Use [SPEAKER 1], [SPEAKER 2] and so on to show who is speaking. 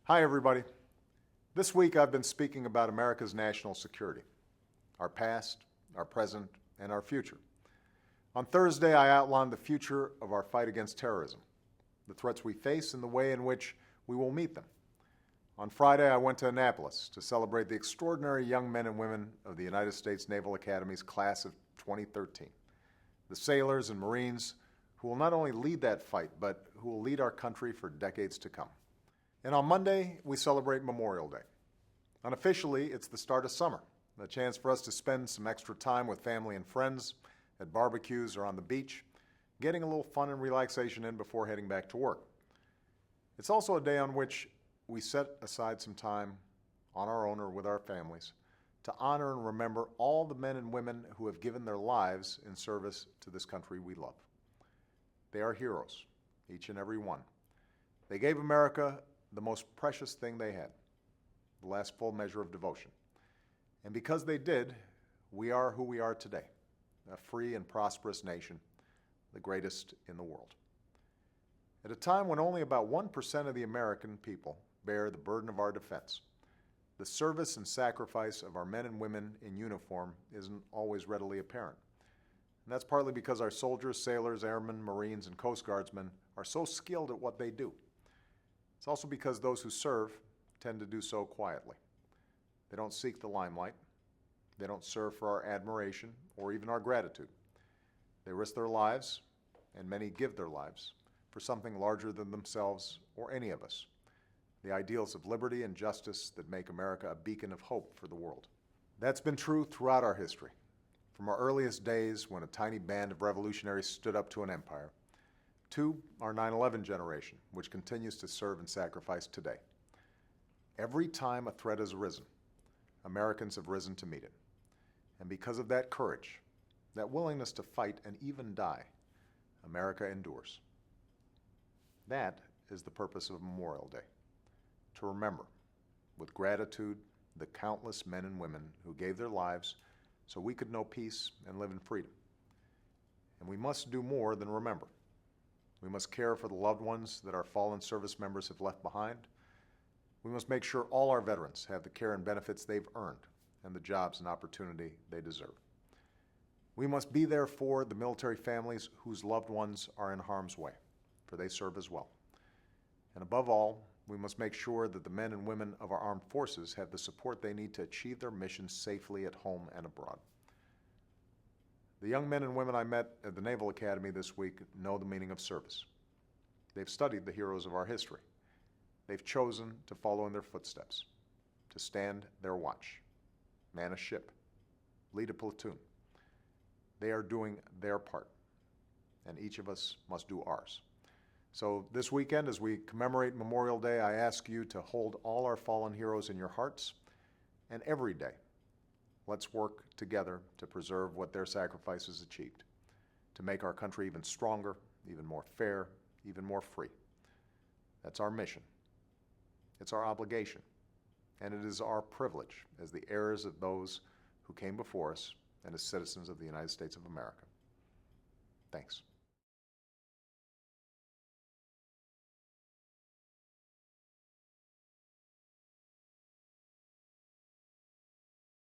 [SPEAKER 1] Hi, everybody. This week I've been speaking about America's national security, our past, our present, and our future. On Thursday, I outlined the future of our fight against terrorism, the threats we face, and the way in which we will meet them. On Friday, I went to Annapolis to celebrate the extraordinary young men and women of the United States Naval Academy's class of 2013, the sailors and Marines who will not only lead that fight, but who will lead our country for decades to come. And on Monday, we celebrate Memorial Day. Unofficially, it's the start of summer, a chance for us to spend some extra time with family and friends at barbecues or on the beach, getting a little fun and relaxation in before heading back to work. It's also a day on which we set aside some time on our own or with our families to honor and remember all the men and women who have given their lives in service to this country we love. They are heroes, each and every one. They gave America the most precious thing they had, the last full measure of devotion. And because they did, we are who we are today, a free and prosperous nation, the greatest in the world. At a time when only about 1% of the American people bear the burden of our defense, the service and sacrifice of our men and women in uniform isn't always readily apparent. And that's partly because our soldiers, sailors, airmen, Marines, and Coast Guardsmen are so skilled at what they do. It's also because those who serve tend to do so quietly. They don't seek the limelight. They don't serve for our admiration or even our gratitude. They risk their lives, and many give their lives, for something larger than themselves or any of us, the ideals of liberty and justice that make America a beacon of hope for the world. That's been true throughout our history, from our earliest days when a tiny band of revolutionaries stood up to an empire, to our 9/11 generation, which continues to serve and sacrifice today. Every time a threat has arisen, Americans have risen to meet it. And because of that courage, that willingness to fight and even die, America endures. That is the purpose of Memorial Day, to remember, with gratitude, the countless men and women who gave their lives so we could know peace and live in freedom. And we must do more than remember. We must care for the loved ones that our fallen service members have left behind. We must make sure all our veterans have the care and benefits they've earned and the jobs and opportunity they deserve. We must be there for the military families whose loved ones are in harm's way, for they serve as well. And above all, we must make sure that the men and women of our armed forces have the support they need to achieve their missions safely at home and abroad. The young men and women I met at the Naval Academy this week know the meaning of service. They've studied the heroes of our history. They've chosen to follow in their footsteps, to stand their watch, man a ship, lead a platoon. They are doing their part, and each of us must do ours. So this weekend, as we commemorate Memorial Day, I ask you to hold all our fallen heroes in your hearts, and every day, let's work together to preserve what their sacrifices achieved, to make our country even stronger, even more fair, even more free. That's our mission. It's our obligation, and it is our privilege as the heirs of those who came before us and as citizens of the United States of America. Thanks.